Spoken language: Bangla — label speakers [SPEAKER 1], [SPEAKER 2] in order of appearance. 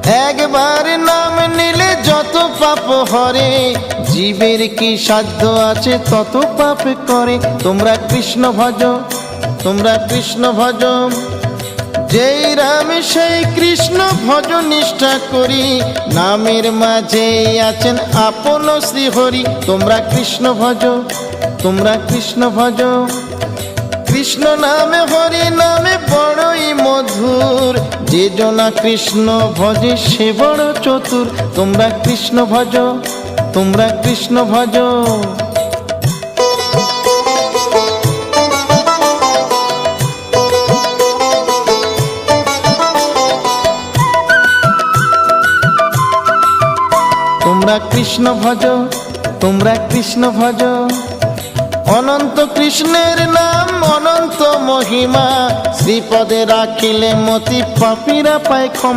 [SPEAKER 1] একবার নাম নিলে যত পাপ হরে, জীবের কি সাধ্য আছে তত পাপ করে। তোমরা কৃষ্ণ ভজ, তোমরা কৃষ্ণ ভজ, যেই রাম সেই কৃষ্ণ ভজ নিষ্ঠা করি, নামের মাঝে আছেন আপন শ্রীহরি। তোমরা কৃষ্ণ ভজ, তোমরা কৃষ্ণ ভজ, কৃষ্ণ নামে হরি নামে বড়ই মধুর, যে জনা কৃষ্ণ ভজে সে বড় চতুর। তোমরা কৃষ্ণ ভজ, তোমরা কৃষ্ণ ভজ। তোমরা কৃষ্ণ ভজ, তোমরা কৃষ্ণ ভজ। অনন্ত কৃষ্ণের নাম অনন্ত মহিমা, শ্রীপদে রাখিলে মতি পাপীরা পায় ক্ষমা।